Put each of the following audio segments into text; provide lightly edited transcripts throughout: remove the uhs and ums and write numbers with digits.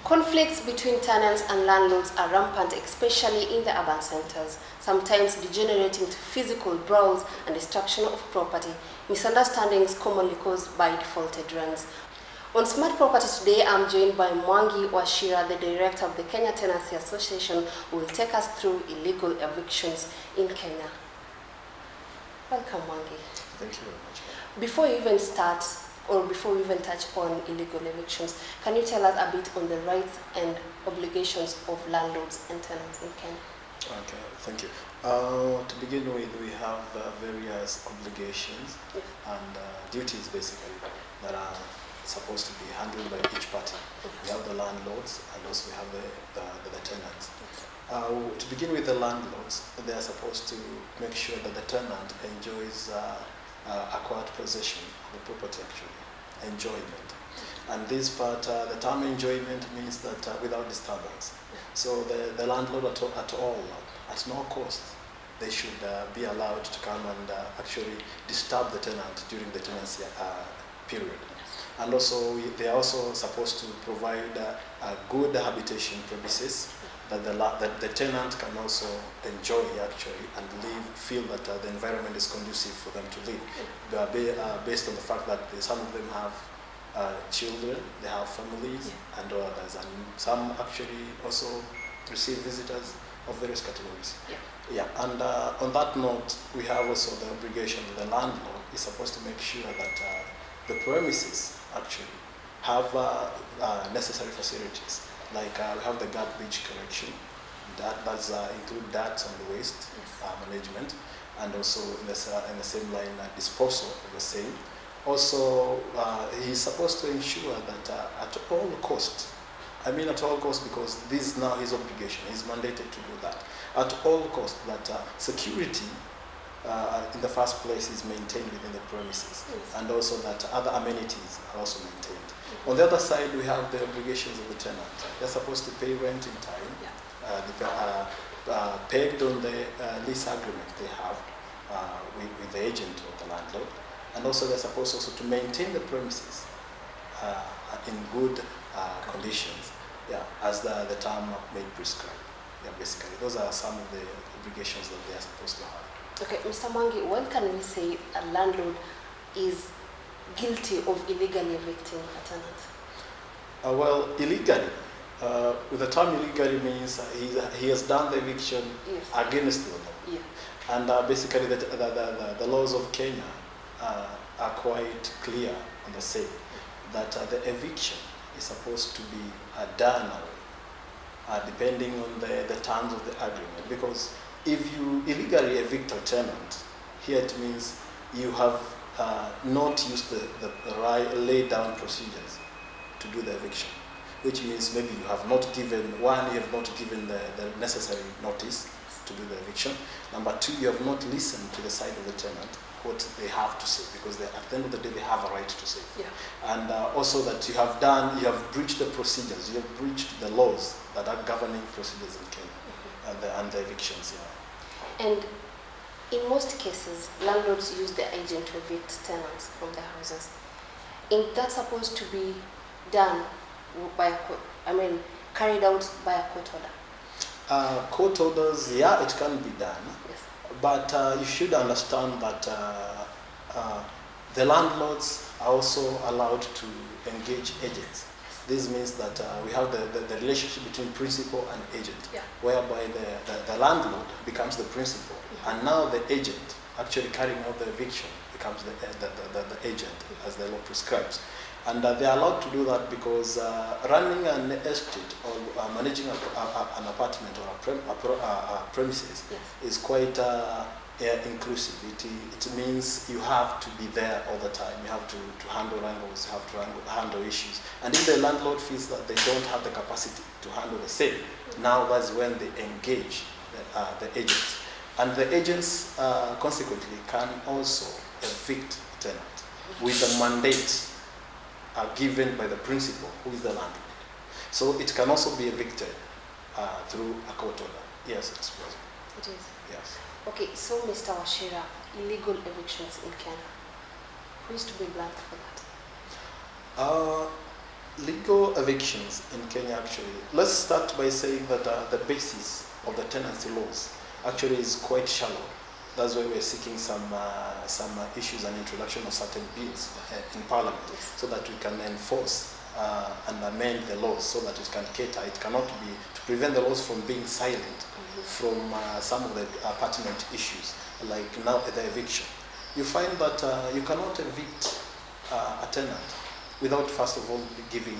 Conflicts between tenants and landlords are rampant, especially in the urban centers, sometimes degenerating to physical brawls and destruction of property, misunderstandings commonly caused by defaulted rents. On Smart Property today, I'm joined by Mwangi Washira, the director of the Kenya Tenancy Association, who will take us through illegal evictions in Kenya. Welcome, Mwangi. Thank you very much. Before you even start, or before we even touch on illegal evictions, can you tell us a bit on the rights and obligations of landlords and tenants in Kenya? Okay, thank you. To begin with, we have various obligations and duties basically that are supposed to be handled by each party. We have the landlords and also we have the tenants. To begin with, the landlords, they are supposed to make sure that the tenant enjoys acquired possession of the property, actually, enjoyment. And this part, the term enjoyment means that without disturbance. So the landlord at no cost, they should be allowed to come and actually disturb the tenant during the tenancy period. And also, they are also supposed to provide good habitation premises that the tenant can also enjoy actually and live, feel that the environment is conducive for them to live, based on the fact that some of them have children, they have families and others, and some actually also receive visitors of various categories. And on that note, we have also the obligation of the landlord is supposed to make sure that the premises actually have necessary facilities. Like we have the garbage collection, that does include dirt and waste management, and also in the same line disposal of the same. Also, he's supposed to ensure that at all cost, I mean at all cost because this is now his obligation, he's mandated to do that. At all cost, that security in the first place is maintained within the premises, and also that other amenities are also maintained. On the other side, we have the obligations of the tenant. They're supposed to pay rent in time, pegged on the lease agreement they have with the agent or the landlord. And also they're supposed also to maintain the premises in good conditions, as the term may prescribe. Basically, those are some of the obligations that they are supposed to have. Okay, Mr. Mwangi, when can we say a landlord is guilty of illegally evicting a tenant? Well, illegally, with the term illegally means he has done the eviction against the law. And basically the laws of Kenya are quite clear on the same, that the eviction is supposed to be done depending on the terms of the agreement. Because if you illegally evict a tenant, here it means you have not used the laid down procedures to do the eviction, which means maybe you have not given the necessary notice to do the eviction. Number two, you have not listened to the side of the tenant, what they have to say, because at the end of the day they have a right to say. And also that you have breached the procedures, you have breached the laws that are governing procedures in Kenya and the evictions. And in most cases, landlords use the agent to evict tenants from their houses. Is that supposed to be done by carried out by a court order? Court orders, it can be done. But you should understand that the landlords are also allowed to engage agents. This means that we have the relationship between principal and agent, whereby the landlord becomes the principal, and now the agent actually carrying out the eviction becomes the agent, as the law prescribes. And they are allowed to do that because running an estate or managing an apartment or a premises is quite inclusive. It means you have to be there all the time. You have to handle wrangles, you have to handle issues. And if the landlord feels that they don't have the capacity to handle the same, now that's when they engage the agents. And the agents consequently can also evict the tenant with the mandate given by the principal, who is the landlord. So it can also be evicted through a court order. Yes, it's possible. It is? Yes. Okay, so Mr. Washira, illegal evictions in Kenya, who is to be blamed for that? Legal evictions in Kenya actually, let's start by saying that the basis of the tenancy laws actually is quite shallow. That's why we're seeking some issues and introduction of certain bills in Parliament, so that we can enforce and amend the laws so that it can cater. It cannot be to prevent the laws from being silent from some of the pertinent issues, like now the eviction. You find that you cannot evict a tenant without first of all giving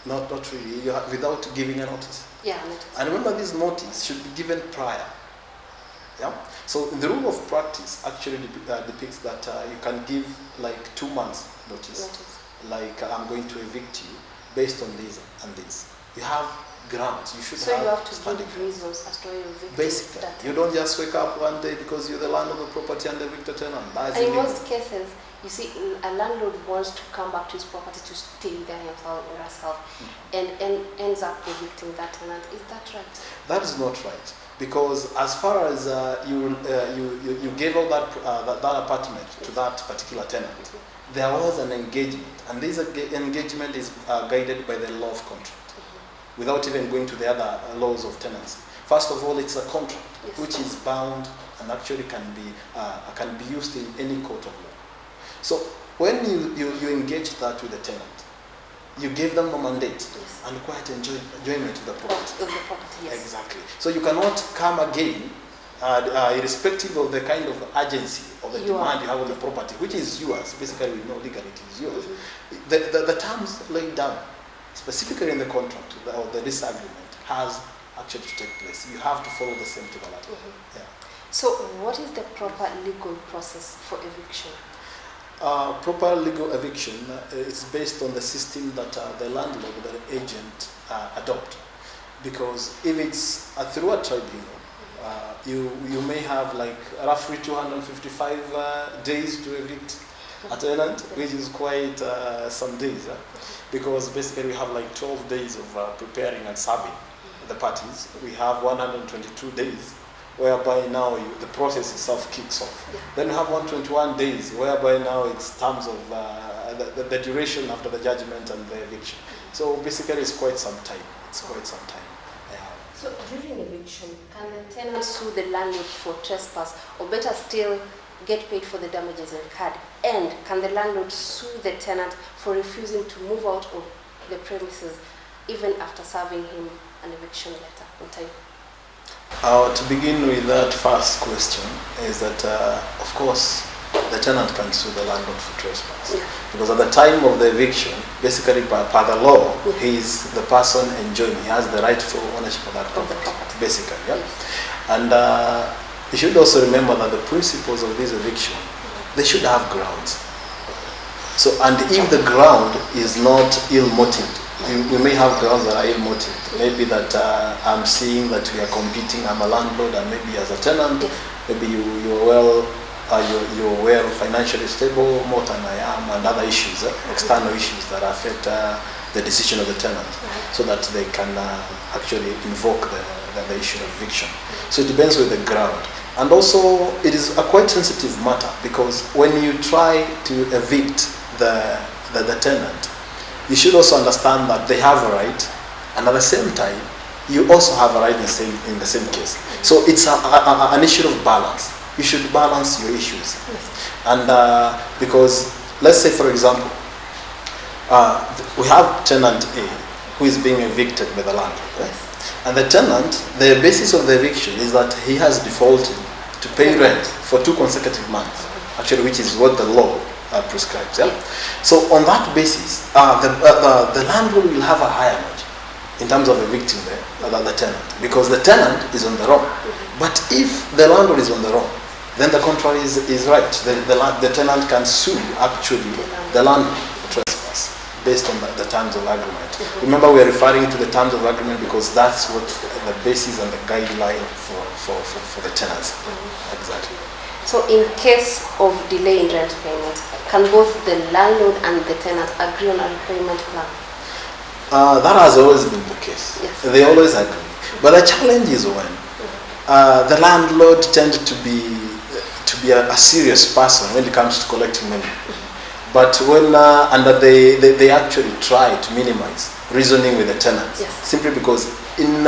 not really without giving a notice. Yeah, notice. And remember, this notice should be given prior. Yeah. So the rule of practice actually depicts that you can give like 2 months notice. Like I'm going to evict you based on this and this. You have grounds. You should. So you have to give reasons as to why you evict. Basically, you don't just wake up one day because you're the landlord of the property and evict a tenant. And in most cases, you see, a landlord wants to come back to his property to stay there himself or herself, and ends up evicting that tenant. Is that right? That is not right, because as far as you gave out that apartment to that particular tenant, there was an engagement, and this engagement is guided by the law of contract, without even going to the other laws of tenancy. First of all, it's a contract, which is bound and actually can be used in any court of law. So when you engage that with the tenant, you give them a mandate and quite enjoyment of the property. Of the property, yes. Exactly. So you cannot come again, irrespective of the kind of urgency or the demand you have on the property, which is yours. Basically, we know legally it is yours. The terms laid down, specifically in the contract or the lease agreement, has actually to take place. You have to follow the same to the letter. Yeah. So what is the proper legal process for eviction? Proper legal eviction is based on the system that the landlord or the agent adopt. Because if it's through a tribunal, you may have like roughly 255 days to evict a tenant, which is quite some days. Because basically we have like 12 days of preparing and serving the parties. We have 122 days whereby now the process itself kicks off. Then we have 121 days, whereby now it's terms of the duration after the judgment and the eviction. So basically it's quite some time. It's quite some time. Yeah. So during eviction, can the tenant sue the landlord for trespass, or better still, get paid for the damages incurred? And can the landlord sue the tenant for refusing to move out of the premises even after serving him an eviction letter on time? To begin with that first question is that, of course, the tenant can sue the landlord for trespass. Because at the time of the eviction, basically by the law, he is the person enjoying, he has the rightful ownership of that property, basically. And you should also remember that the principles of this eviction, they should have grounds. So, and if the ground is not ill-motived, you may have grounds that are ill-motived. Maybe that I'm seeing that we are competing, I'm a landlord, and maybe as a tenant, maybe you're well financially stable more than I am, and other issues, external issues that affect the decision of the tenant, so that they can actually invoke the issue of eviction. So it depends with the ground. And also, it is a quite sensitive matter, because when you try to evict the tenant, you should also understand that they have a right, and at the same time, you also have a right in the same case. So it's an issue of balance. You should balance your issues. And because, let's say for example, we have tenant A who is being evicted by the landlord. Right? And the tenant, the basis of the eviction is that he has defaulted to pay rent for 2 consecutive months, actually, which is what the law prescribes. So on that basis, the landlord will have a higher margin in terms of evicting the tenant, because the tenant is on the wrong. But if the landlord is on the wrong, then the contrary is right. The tenant can sue actually the landlord for trespass based on the terms of agreement. Remember, we are referring to the terms of agreement because that's what the basis and the guideline for the tenants. Exactly. So in case of delay in rent payment, can both the landlord and the tenant agree on a repayment plan? That has always been the case. Yes. They always agree. But the challenge is when the landlord tends to be a serious person when it comes to collecting money. But when they actually try to minimize reasoning with the tenants, Yes. simply because in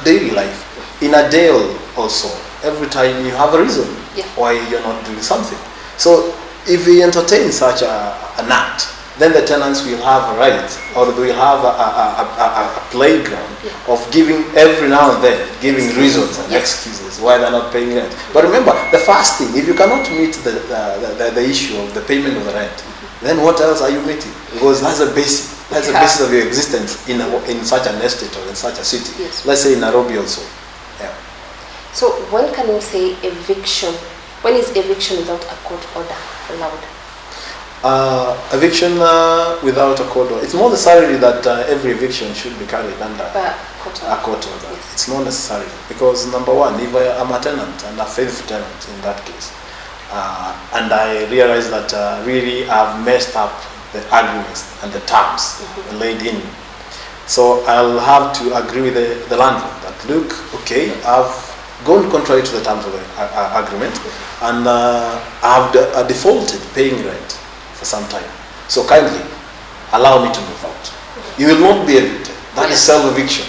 daily life, in a day also, every time you have a reason why you're not doing something. So if we entertain such an act, then the tenants will have a right, or they will have a playground of giving every now and then, giving reasons and excuses why they're not paying rent. But remember, the first thing, if you cannot meet the issue of the payment of the rent, then what else are you meeting? Because that's a basic. That's the basis of your existence in such an estate or in such a city. Yes. Let's say in Nairobi also. Yeah. So when can you say eviction? When is eviction without a court order allowed? Eviction without a court order. It's not necessary that every eviction should be carried under a court order. Yes. It's not necessary because number one, if I'm a tenant and a faithful tenant in that case, and I realize that really I've messed up the agreements and the terms laid in. So I'll have to agree with the landlord that, look, okay, I've gone contrary to the terms of the agreement, and I've defaulted paying rent for some time. So kindly allow me to move out. You will not be evicted. That is self-eviction.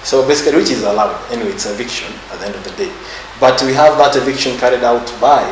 So basically, which is allowed. Anyway, it's eviction at the end of the day. But we have that eviction carried out by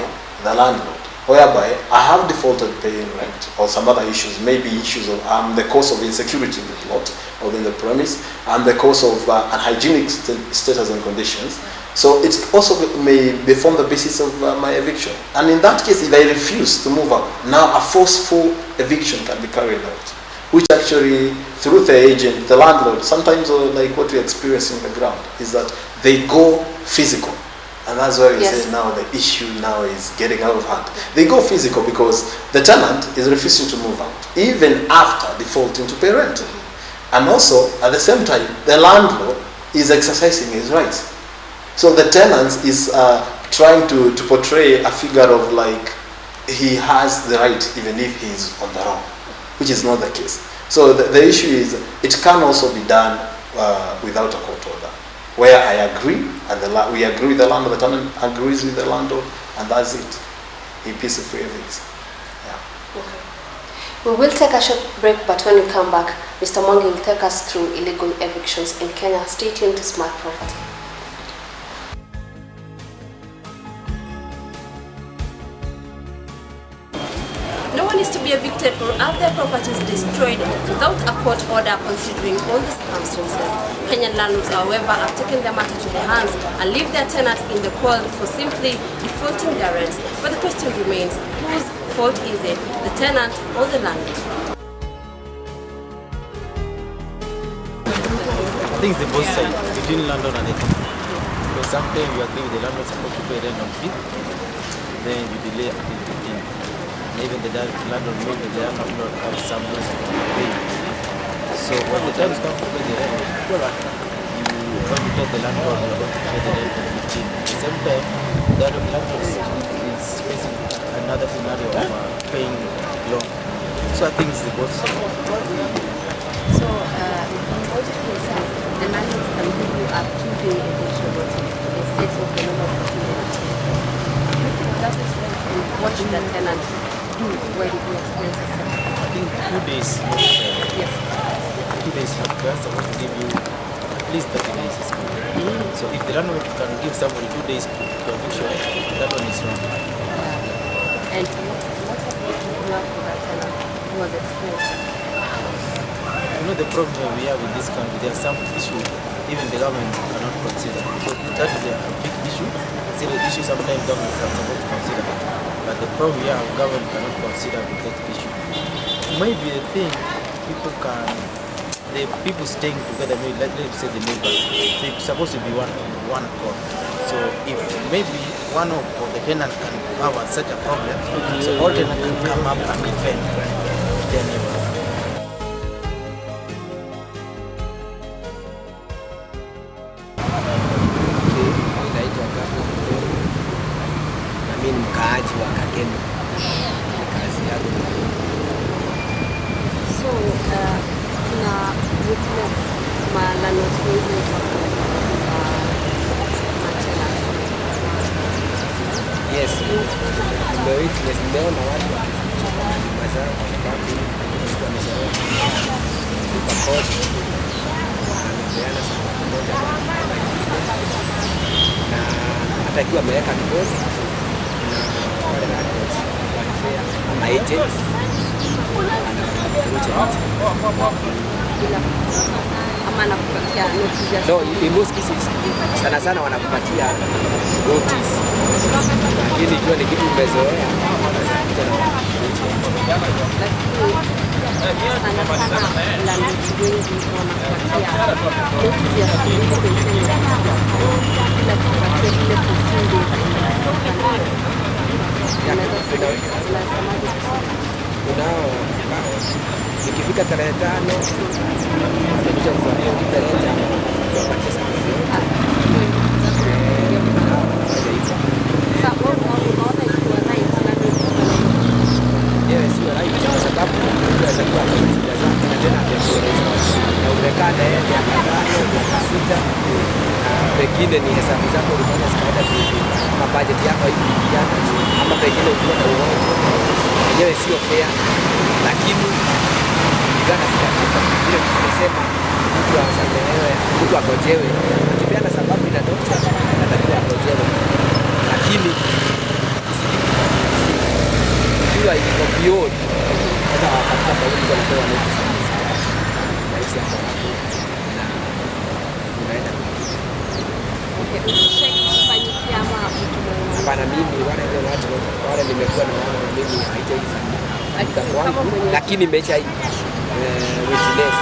the landlord, whereby I have defaulted paying rent or some other issues, maybe issues of the cause of insecurity in the plot or in the premise, and the cause of unhygienic status and conditions. So it also may form the basis of my eviction. And in that case, if I refuse to move out, now a forceful eviction can be carried out, which actually, through the agent, the landlord, sometimes like what we experience in the ground, is that they go physical. And that's why we say now the issue now is getting out of hand. They go physical because the tenant is refusing to move out, even after defaulting to pay rent. And also, at the same time, the landlord is exercising his rights. So the tenant is trying to portray a figure of like he has the right even if he's on the wrong, which is not the case. So the issue is it can also be done without a court order, where I agree and we agree with the landlord, the tenant agrees with the landlord, and that's it. He peacefully evicts. Yeah. Okay. We will take a short break, but when we come back, Mr. Mwangi will take us through illegal evictions in Kenya. Stay tuned to Smart Property. No one is to be evicted or have their properties destroyed without a court order, considering all the circumstances. Kenyan landlords, however, have taken their matter to their hands and leave their tenants in the cold for simply defaulting their rents. But the question remains, whose fault is it, the tenant or the landlord? I think it's the both sides between landlord and the tenant. Because sometimes you agree with the landlord supposed to pay rent on 5th, then you delay until 15th. And even the landlord maybe they are not have some rent to pay. So when the time comes to pay the rent, you want to tell the landlord you're going to pay the rent on 15th. At the same time, the other landlord is facing another scenario of paying loan. So I think it's the both sides. So, in most cases, the landlords can give you a 2-day eviction notice instead of the normal 14 days. That is what should the tenant do when he experiences something? I think 2 days not fair. Yes. 2 days not fair. Supposed to give you at least 30 days is good. So if the landlord can give somebody 2 days to eviction, that one is wrong. And what have you done for that tenant who was experiencing? You know the problem we have in this country, there are some issues even the government cannot consider. So that is a big issue. Still an issue sometimes government are supposed to consider. But the problem we have, government cannot consider that issue. Maybe the thing the people staying together, maybe let's say the neighbors, they're supposed to be one accord. So if maybe one of the tenants can have such a problem, so all tenants can come up and defend their neighbors. Mkaaji wa Kagemi, ni kazi yangu. So, kuna witness landlords wengi Yes, nimewitness, nimeona watu wakificha kwa nyumba zao kwa sababu mtu amezoea kulipa kodi, amepeana sababu moja ama nyingine, na hata ikiwa ameweka deposit na wale landlords wanafea ama agents no, in most cases sana sana wanakupatia notice, lakini ikiwa ni kitu umezoea unao ikifika tarehe 5 ndio kuambia utareja kupatia sababu sio right kwa sababu unaweza kuwa na shida zako na tena na umekaa na yeye miaka 5 6 na pengine ni hesabu zako ulifanya zikaenda kama budget yako haikiingia ama pengine ukiwa na ugonjwa yenyewe sio fair, lakini kulingana na vile tunasema mtu asamehewe, mtu agojewe, akipeana sababu inatosha anatakiwa agojewe, lakini ikiwa iko beyond hata wakati kama hizo wanapewa notice maisha yako na unaenda hapana. Mimi wale nimekuwa na mimi haitaifanyika kwangu, lakini mecha witness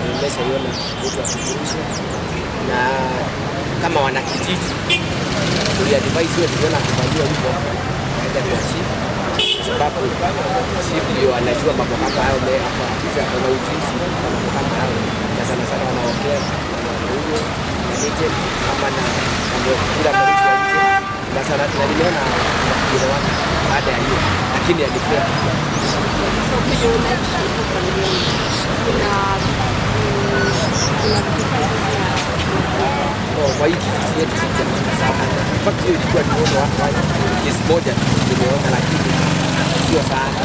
nimeshaiona mtu akifurusha, na kama wana kijiji tuliadvise wewe tunaona kufanyia hivyo aenda kwa chief, sababu chief ndio anajua mambo kama hayo hapa kisha kuna ujuzi mambo kama hayo, na sana sana wanaongea huyo manager ama na mambo kila mtu na sana tunaliona kwa watu baada ya hiyo, lakini alifia kwa hiki yetu sana. In fact hiyo ilikuwa tumeona watu kesi moja tumeona, lakini sio sana.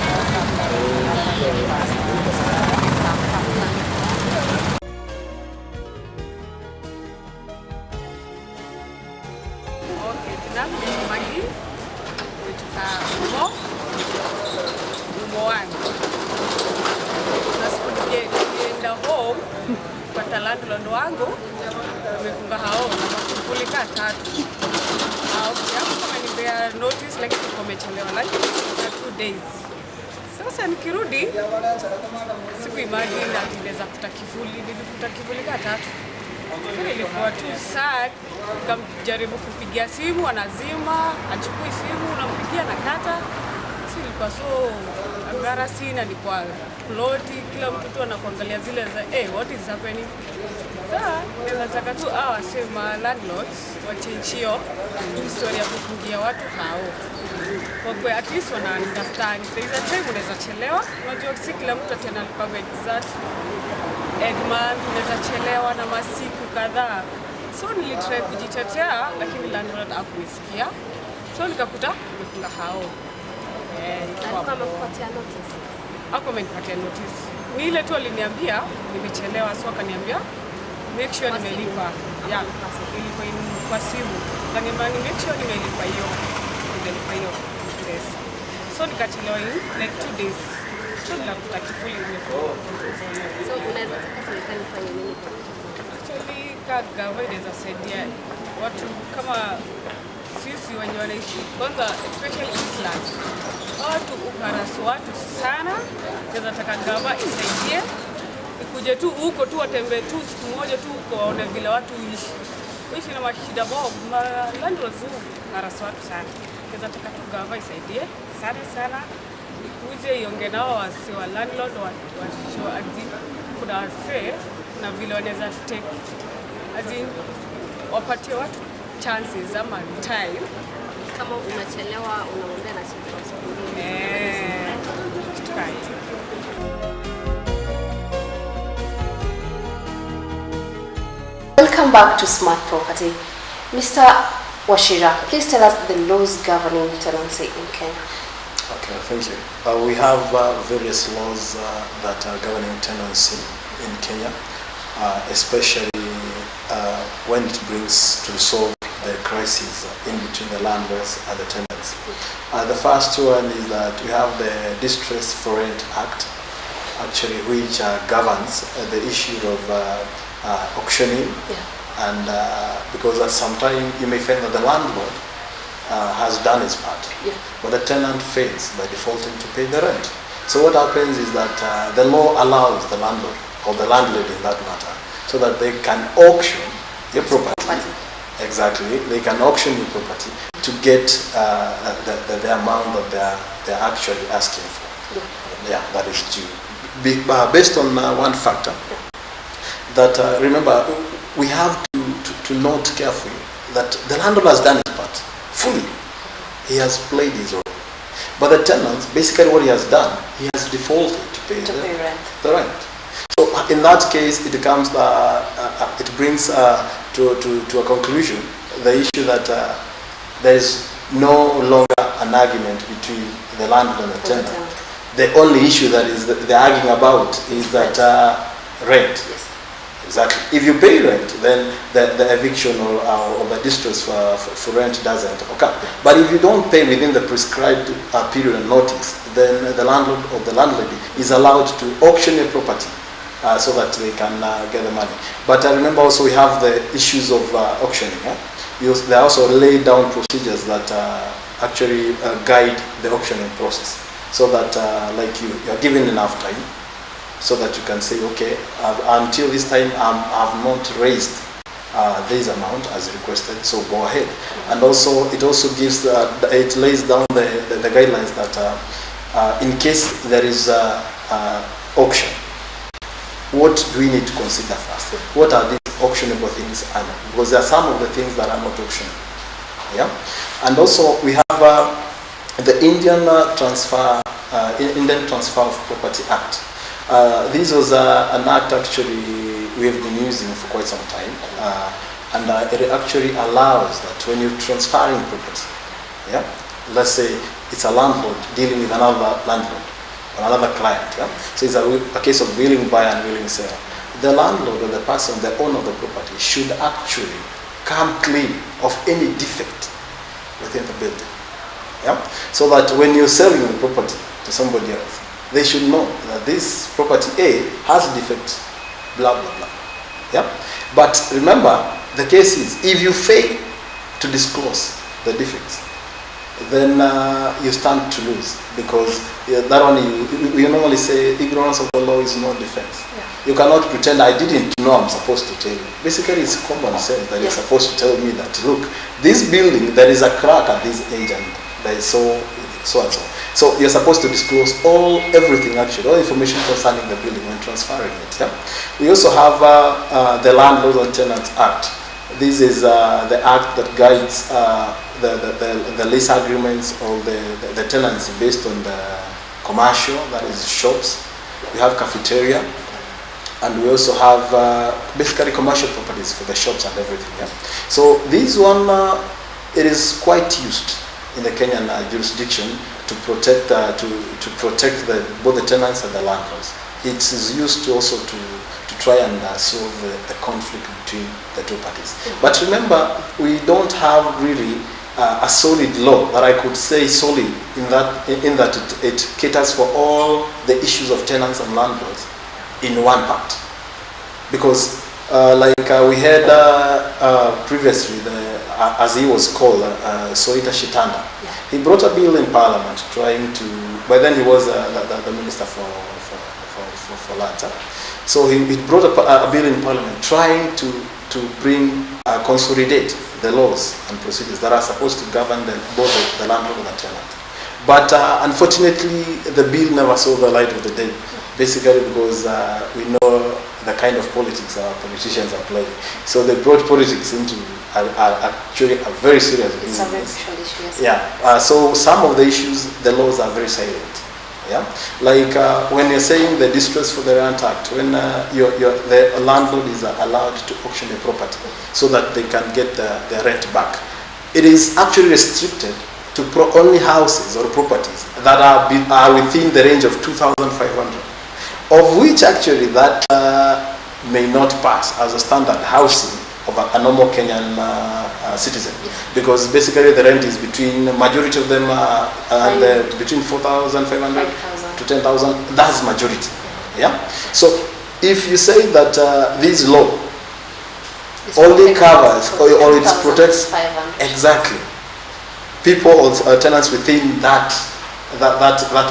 Kwa landlord wangu amefunga hao na kulika 3 au kama nipea notice lakini kumechelewa like 2 days. Sasa nikirudi siku imagine natendeza kuta kivuli, nilikuta kivuli ka 3. Sasa ilikuwa tu sad, nikamjaribu kupigia simu anazima, achukui simu unampigia na kata. Sasa ilikuwa so embarrassing na nilikuwa ploti, kila mtu anakuangalia zile za what is happening. Sasa nataka tu wasema landlords wachenjio story ya kufungia watu hao. Kwa at least wana understand. There is a time unaweza chelewa, unajua si kila mtu tena alipanga exact Edman unaweza chelewa na masiku kadhaa. So nilitry kujitetea lakini landlord hakunisikia. So nikakuta nimefunga hao. Kama kupatia notice. Hapo amenipatia notice. Ni ile tu aliniambia nimechelewa, so akaniambia make sure nimelipa. Yeah, ilikuwa kwa simu. Akaniambia ni make sure nimelipa hiyo. Nimelipa hiyo. Yes. So nikachelewa like 2 days. So nilikuta kifuli nimefungwa. So unaweza taka serikali ifanye nini? Actually government inaweza saidia watu kama sisi wenye wanaishi kwanza, especially Islam. Watu ukarasu watu sana, nataka gava isaidie, ikuje tu huko tu watembee tu siku moja tu huko waone vile watu uishi na mashida bao, landlords ukarasu watu sana. Nataka tu gava isaidie sana, ikuje iongee nao wasi wa landlord wa show ati kuna fair na vile wanaweza take azin wapatie watu chances ama time. Kama unachelewa unaombea na siku Welcome back to Smart Property. Mr. Wachira, please tell us the laws governing tenancy in Kenya. Okay, thank you. We have various laws that are governing tenancy in Kenya, especially when it brings to solve the crisis in between the landlords and the tenants. The first one is that we have the Distress for Rent Act, actually, which governs the issue of auctioning. Yeah. And because at some time you may find that the landlord has done his part, Yeah. but the tenant fails by defaulting to pay the rent. So what happens is that the law allows the landlord or the landlady in that matter so that they can auction your property. Exactly, they can auction your property to get the amount that they're actually asking for. Yeah, that is due. Based on one factor, that remember, we have to note carefully that the landlord has done his part fully. He has played his role. But the tenant, basically what he has done, he has defaulted to pay the rent. So in that case, it comes, it brings to a conclusion the issue that there is no longer an argument between the landlord and the tenant. The only issue that is they're arguing about is that rent. Yes. Exactly. If you pay rent, then the eviction or the distress for rent doesn't occur. But if you don't pay within the prescribed period and notice, then the landlord or the landlady is allowed to auction your property so that they can get the money. But remember also we have the issues of auctioning. There are also laid down procedures that actually guide the auctioning process, so that like you're given enough time so that you can say, okay, until this time I've not raised this amount as requested, so go ahead. And also it also gives it lays down the guidelines that in case there is auction, what do we need to consider first? What are these auctionable things? And because there are some of the things that are not auctionable. Yeah, and also we have the Indian Transfer of Property Act. This was an act actually we have been using for quite some time, and it actually allows that when you're transferring property, yeah, let's say it's a landlord dealing with another landlord or another client, yeah, so it's a case of willing buyer and willing seller. The landlord or the person, the owner of the property, should actually come clean of any defect within the building, yeah, so that when you're selling the property to somebody else, they should know that this property A has defects, blah, blah, blah. Yeah? But remember, the case is, if you fail to disclose the defects, then you stand to lose, because that one, you normally say, ignorance of the law is no defense. Yeah. You cannot pretend I didn't know I'm supposed to tell you. Basically, it's common sense that you're supposed to tell me that, look, this building, there is a crack at this edge and there is so and so. So you're supposed to disclose everything actually, all information concerning the building when transferring it. Yeah? We also have the Landlord and Tenants Act. This is the act that guides the lease agreements or the tenancy based on the commercial, that is shops. We have cafeteria, and we also have basically commercial properties for the shops and everything. Yeah? So this one, it is quite used in the Kenyan jurisdiction to protect both the tenants and the landlords. It is used to also to try and solve the conflict between the two parties. But remember, we don't have really a solid law that I could say solid in that it caters for all the issues of tenants and landlords in one part. Because we had previously, as he was called, Soita Shitanda. Yeah. He brought a bill in Parliament trying to, by then he was the Minister for Lands. So he brought a bill in Parliament trying to bring, consolidate the laws and procedures that are supposed to govern both the landlord and the tenant. But unfortunately, the bill never saw the light of the day, basically because we know the kind of politics our politicians are playing. So they brought politics into actually a very serious issue. It's a very crucial issue, yes. Yeah. So some of the issues, the laws are very silent. Yeah. Like when you're saying the Distress for the Rent Act, when the landlord is allowed to auction a property so that they can get the rent back, it is actually restricted to only houses or properties that are within the range of 2,500, of which actually that may not pass as a standard housing of a normal Kenyan citizen, because basically the rent is between, majority of them between 4,500 to 10,000. That's majority. Yeah. So if you say that this law only covers or it protects exactly people or tenants within that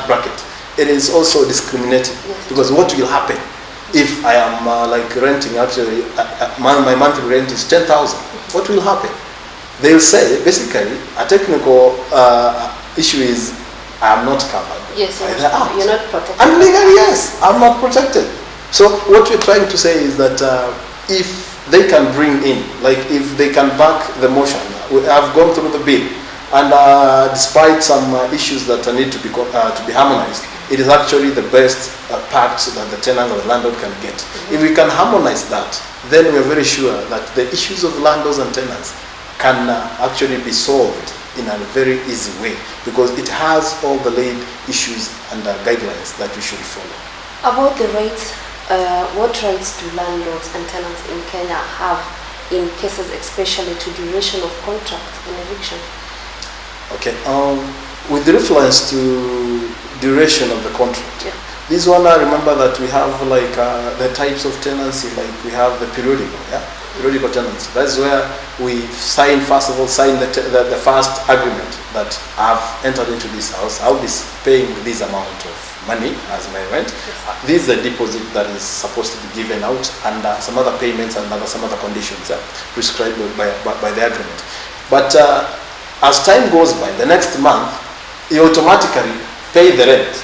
bracket, it is also discriminating. Yes. Because what will happen if I am like renting, actually my monthly rent is 10,000? What will happen? They'll say basically a technical issue is I am not covered. Yes, you're not protected. And legally, yes, I'm not protected. So what we're trying to say is that if they can bring in, like if they can back the motion, I've gone through the bill, and despite some issues that need to be harmonized, it is actually the best part that the tenant or the landlord can get. Mm-hmm. If we can harmonize that, then we're very sure that the issues of landlords and tenants can actually be solved in a very easy way, because it has all the laid issues and guidelines that we should follow. About the rights, what rights do landlords and tenants in Kenya have in cases especially to duration of contract and eviction? Okay, with reference to duration of the contract, yeah. This one I remember that we have like the types of tenancy, like we have the periodical, periodical tenancy. That's where we sign, first of all, the first agreement that I've entered into this house. I'll be paying this amount of money as my rent. This is the deposit that is supposed to be given out, and some other payments and some other conditions prescribed by the agreement. But as time goes by, the next month, you automatically pay the rent,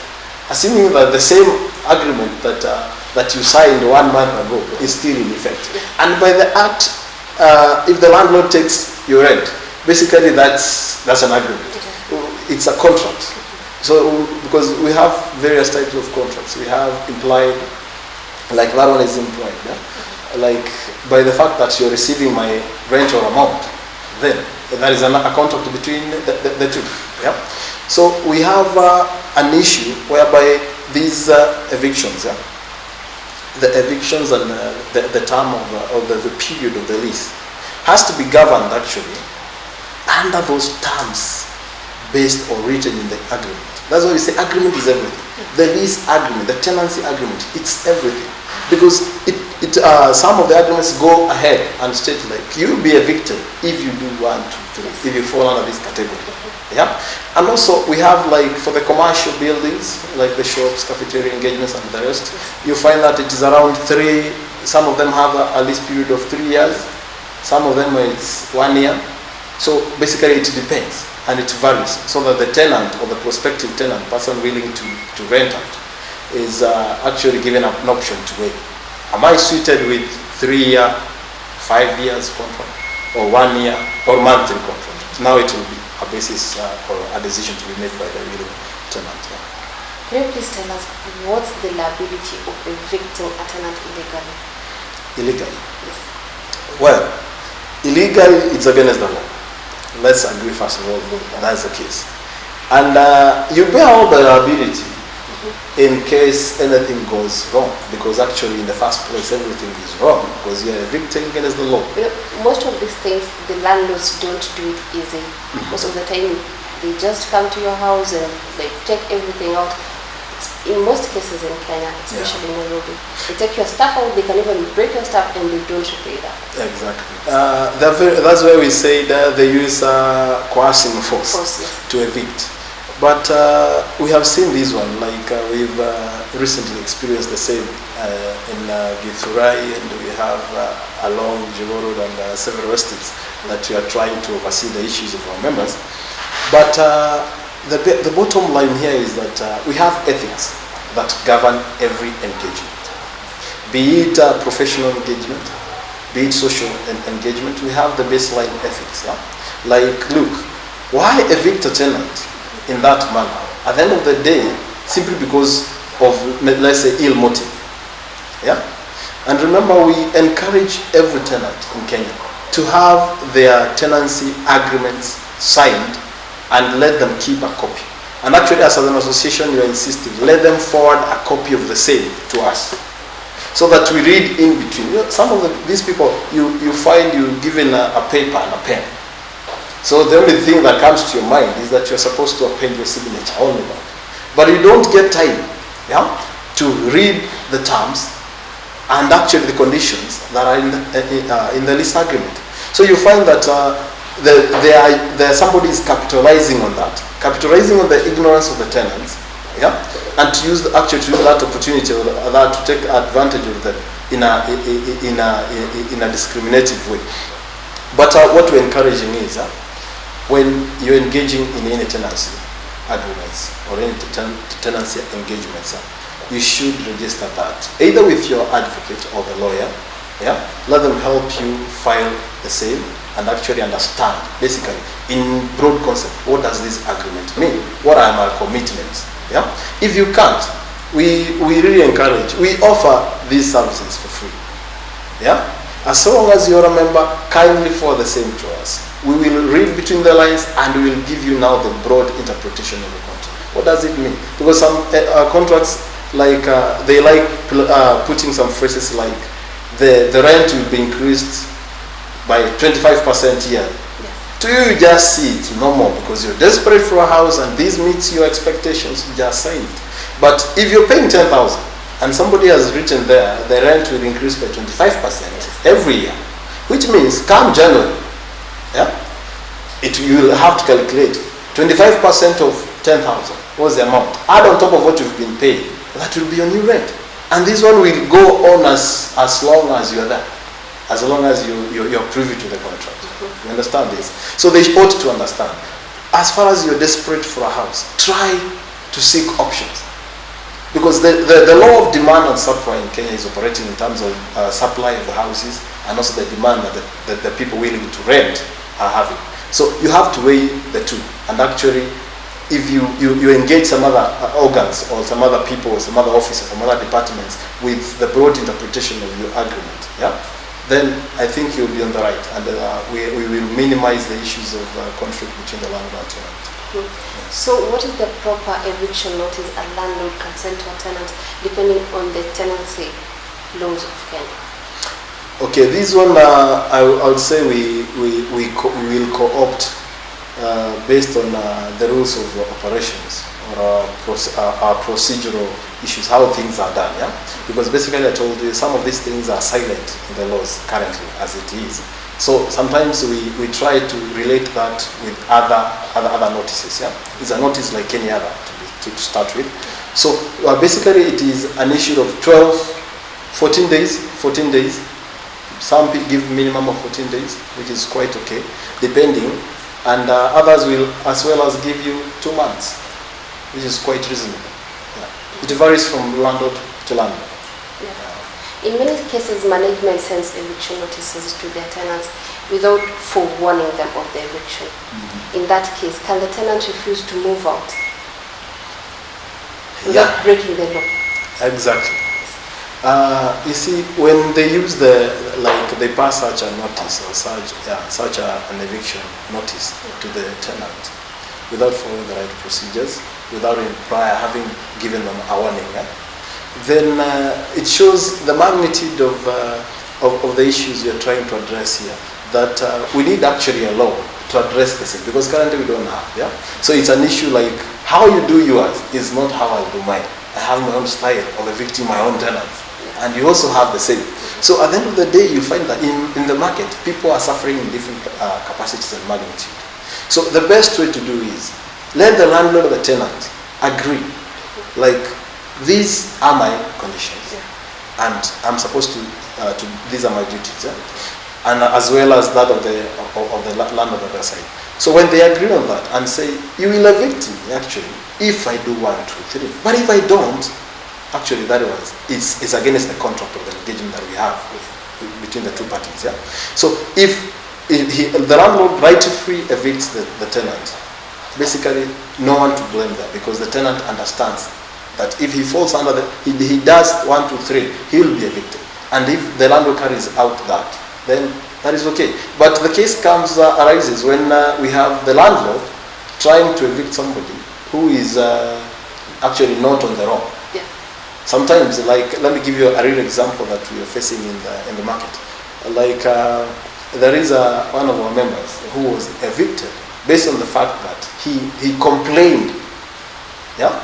assuming that the same agreement that you signed 1 month ago is still in effect. And by the act, if the landlord takes your rent, basically that's an agreement. It's a contract. So because we have various types of contracts, we have implied, like that one is implied. Yeah? Like by the fact that you're receiving my rental amount, then there is a contract between the two. Yeah? So we have an issue whereby these evictions, the evictions and the term of the period of the lease has to be governed actually under those terms based or written in the agreement. That's why we say agreement is everything. The lease agreement, the tenancy agreement, it's everything. Because some of the agreements go ahead and state like, you'll be evicted if you do 1, 2, 3, if you fall under this category. Yeah? And also we have like for the commercial buildings, like the shops, cafeteria engagements and the rest, you find that it is around 3, some of them have a lease period of 3 years, some of them it's 1 year. So basically it depends and it varies, so that the tenant or the prospective tenant, person willing to rent out, is actually given an option to weigh. Am I suited with 3 year, 5 years contract, or 1 year, or monthly contract? Now it will be a basis or a decision to be made by the willing tenant. Yeah. Can you please tell us what's the liability of evicting a tenant illegally? Illegally? Yes. Well, illegally it's against the law. Let's agree first of all that that's the case. And you bear all the liability in case anything goes wrong, because actually in the first place everything is wrong because you're evicting against the law. You know, most of these things the landlords don't do it easy. Most of the time they just come to your house and they take everything out. In most cases in Kenya, especially in Nairobi, they take your stuff out, they can even break your stuff and they don't repay that. Exactly. That's why we say that they use coercing force to evict. But we have seen this one, like we've recently experienced the same in Githurai, and we have along Jibo Road and several estates that we are trying to oversee the issues of our members. But the bottom line here is that we have ethics that govern every engagement. Be it professional engagement, be it social engagement, we have the baseline ethics. Yeah? Like, look, why evict a tenant in that manner? At the end of the day, simply because of, let's say, ill motive. Yeah? And remember, we encourage every tenant in Kenya to have their tenancy agreements signed and let them keep a copy. And actually, as an association, you are insisting, let them forward a copy of the same to us, so that we read in between. You know, some of these people, you find you given a paper and a pen. So the only thing that comes to your mind is that you're supposed to append your signature, only that. But you don't get time, yeah, to read the terms and actually the conditions that are in the lease agreement. So you find that somebody is capitalizing on that, capitalizing on the ignorance of the tenants, yeah, and to use that opportunity or that to take advantage of them in a discriminative way. But what we're encouraging is when you're engaging in any tenancy agreements or any tenancy engagements, you should register that either with your advocate or the lawyer. Yeah, let them help you file the same and actually understand, basically, in broad concept, what does this agreement mean? What are my commitments? Yeah, if you can't, we really encourage. We offer these services for free. Yeah, as long as you're a member, kindly forward the same to us. We will read between the lines and we will give you now the broad interpretation of the contract. What does it mean? Because some contracts, like they like putting some phrases like the rent will be increased by 25% year. Yes. To you, you just see it normal because you're desperate for a house and this meets your expectations, you just sign it. But if you're paying 10,000 and somebody has written there, the rent will increase by 25% every year, which means come January, yeah, you will have to calculate 25% of 10,000. What's the amount? Add on top of what you've been paid. That will be your new rent. And this one will go on as long as you're there, as long as you're privy to the contract. You understand this? So they ought to understand. As far as you're desperate for a house, try to seek options. Because the law of demand and supply in Kenya is operating in terms of supply of the houses and also the demand that the people willing to rent are having. So you have to weigh the two. And actually, if you engage some other organs or some other people or some other officers, some other departments with the broad interpretation of your agreement, yeah, then I think you'll be on the right, and we will minimize the issues of conflict between the landlord and tenant. Mm-hmm. So what is the proper eviction notice a landlord can send to a tenant depending on the tenancy laws of Kenya? Okay, this one I would say we will co-opt based on the rules of operations or our procedural issues, how things are done, yeah? Because basically I told you some of these things are silent in the laws currently as it is. So sometimes we try to relate that with other notices, yeah? It's a notice like any other to start with. So basically it is an issue of 14 days. Some people give minimum of 14 days, which is quite okay, depending. And others will as well as give you 2 months, which is quite reasonable. Yeah. It varies from landlord to landlord. Yeah. In many cases, management sends eviction notices to their tenants without forewarning them of the eviction. Mm-hmm. In that case, can the tenant refuse to move out without breaking the law? Exactly. You see, when they use they pass such a notice or such an eviction notice to the tenant without following the right procedures, without prior having given them a warning, then it shows the magnitude of the issues you're trying to address here. That we need actually a law to address this, because currently we don't have. Yeah. So it's an issue like how you do yours is not how I do mine. I have my own style of evicting my own tenants. And you also have the same. So at the end of the day, you find that in the market, people are suffering in different capacities and magnitude. So the best way to do is let the landlord or the tenant agree, like these are my conditions, and I'm supposed to these are my duties, and as well as that of the landlord on the other side. So when they agree on that and say you will evict me actually if I do 1, 2, 3, but if I don't. Actually, it's against the contract of the engagement that we have between the two parties. Yeah. So if the landlord rightfully evicts the tenant, basically no one to blame there, because the tenant understands that if he falls under he does 1, 2, 3, he will be evicted. And if the landlord carries out that, then that is okay. But the case arises when we have the landlord trying to evict somebody who is actually not on the roll. Yeah. Sometimes, like, let me give you a real example that we are facing in the market. Like, there is one of our members who was evicted based on the fact that he complained, yeah,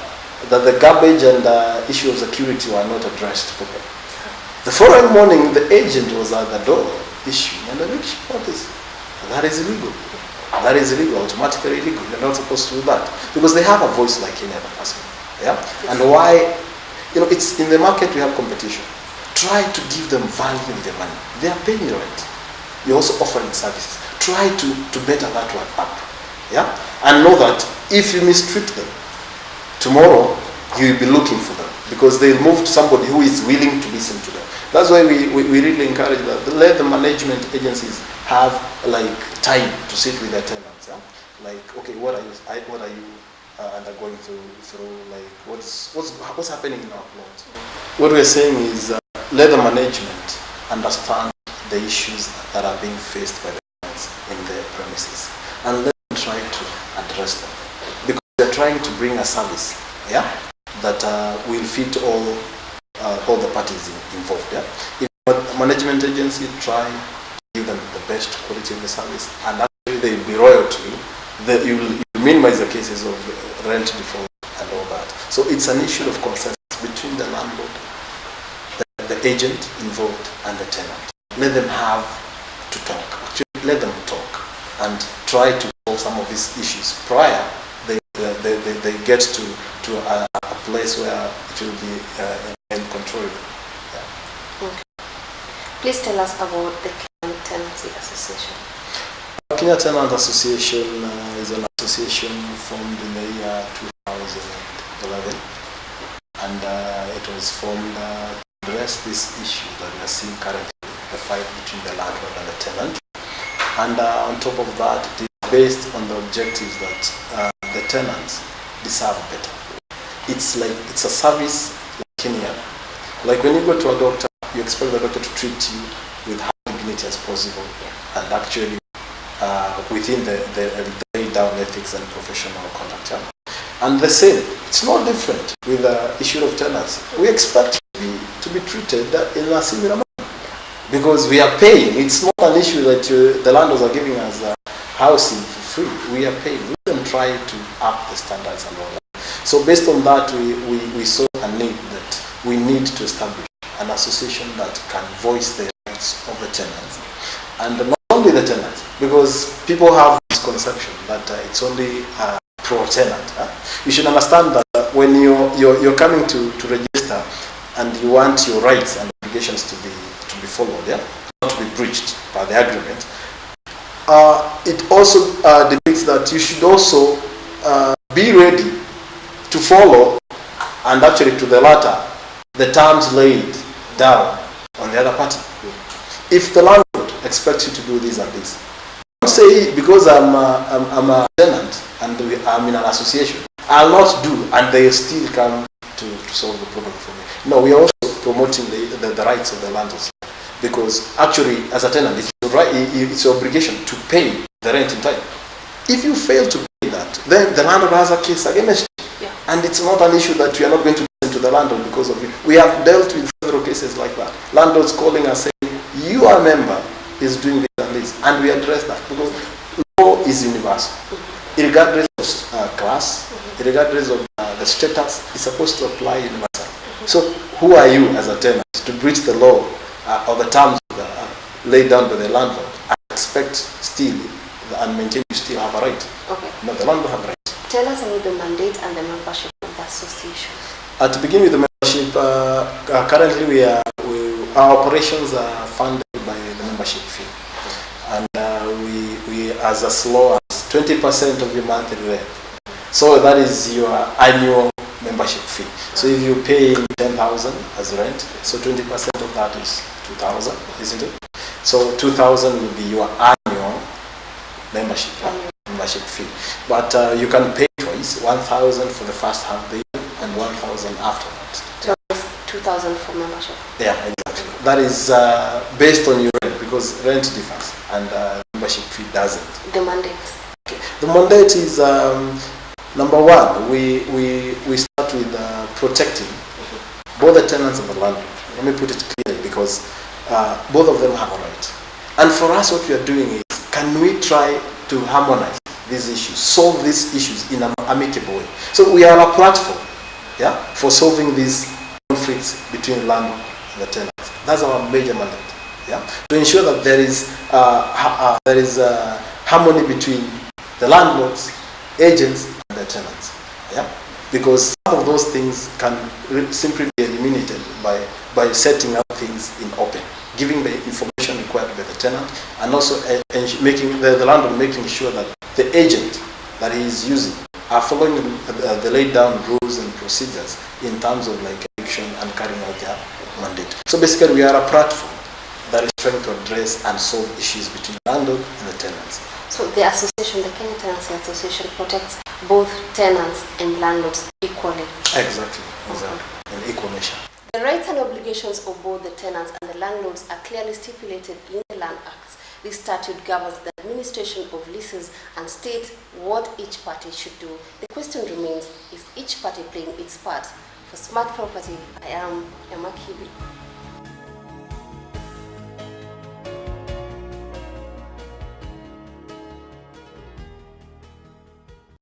that the garbage and issue of security were not addressed properly. The following morning, the agent was at the door issuing an eviction notice. That is illegal. That is illegal, automatically illegal. You're not supposed to do that because they have a voice like any other person. Yeah, and why? It's in the market we have competition. Try to give them value in their money. They are paying the rent. You're also offering services. Try to better that one up. Yeah, and know that if you mistreat them, tomorrow you'll be looking for them because they'll move to somebody who is willing to listen to them. That's why we really encourage that. Let the management agencies have like time to sit with their tenants. Yeah? Like, okay, what are you undergoing through? Like, what's happening in our plot? What we're saying is let the management understand the issues that are being faced by the tenants in their premises, and let them try to address them because they're trying to bring a service, yeah, that will fit all the parties involved. Yeah, if the management agency try to give them the best quality of the service, and actually they will be loyal to you, that you will minimize the cases of rent default and all that. So it's an issue of consensus between the landlord, the agent involved, and the tenant. Let them have to talk. Actually, let them talk and try to solve some of these issues prior they get to a place where it will be in control. Yeah. Okay. Please tell us about the Kenya Tenancy Association. Kenya Tenant Association is an association formed in the year 2011, and it was formed to address this issue that we are seeing currently, the fight between the landlord and the tenant. And on top of that, it is based on the objectives that the tenants deserve better. It's a service like any other. Like when you go to a doctor, you expect the doctor to treat you with high dignity as possible, and actually within the laid down ethics and professional conduct. Yeah? And the same, it's no different with the issue of tenants. We expect to be treated in a similar manner because we are paying. It's not an issue that the landlords are giving us housing for free. We are paying. Let them try to up the standards and all that. So based on that, we saw a need that we need to establish an association that can voice the rights of the tenants, and not only the tenants, because people have this conception that it's only pro-tenant. You should understand that when you're coming to register and you want your rights and obligations to be followed, yeah, not to be breached by the agreement, it also depicts that you should also be ready to follow and actually to the latter the terms laid down on the other party. If the landlord expects you to do this and this, don't say because I'm a tenant and I'm in an association, I'll not do, and they still come to solve the problem for me. No, we are also promoting the rights of the landlords, because actually as a tenant, it's your obligation to pay the rent in time. If you fail to pay that, then the landlord has a case against you. Yeah. And it's not an issue that we are not going to listen to the landlord because of it. We have dealt with several cases like that. Landlords calling us saying, your member is doing this and this, and we address that because law is universal. Regardless of class, regardless of the status, it's supposed to apply universally. So who are you as a tenant to breach the law or the terms laid down by the landlord and expect still and maintain you still have a right? Okay. No, the landlord have a right. Tell us about the mandate and the membership of the association. To begin with the membership, currently our operations are funded by the membership fee, and we as low as 20% of your monthly rent. So that is your annual membership fee. So if you pay 10,000 as rent, so 20% of that is 2,000, isn't it? So 2,000 will be your annual membership fee. But you can pay twice, 1,000 for the first half of the year and 1,000 after that. So 2,000 for membership. Yeah, exactly. That is based on your rent, because rent differs and membership fee doesn't. The mandate. The mandate is number one. We start with protecting both the tenants and the landlord. Let me put it clearly, because both of them have a right. And for us, what we are doing is, can we try to harmonize these issues, solve these issues in an amicable way? So we are a platform, yeah, for solving these conflicts between landlord and the tenants. That's our major mandate, yeah, to ensure that there is harmony between the landlords, agents, and the tenants, yeah, because some of those things can simply be eliminated by setting up things in open, giving the information required by the tenant, and also making the landlord making sure that the agent that he is using are following the laid down rules and procedures in terms of like eviction and carrying out their mandate. So basically, we are a platform that is trying to address and solve issues between landlord and the tenants. So the association, the Kenya Tenancy Association, protects both tenants and landlords equally. Exactly, in equal measure. The rights and obligations of both the tenants and the landlords are clearly stipulated in the Land Acts. This statute governs the administration of leases and states what each party should do. The question remains, is each party playing its part? For Smart Property, I am Emma Kibi.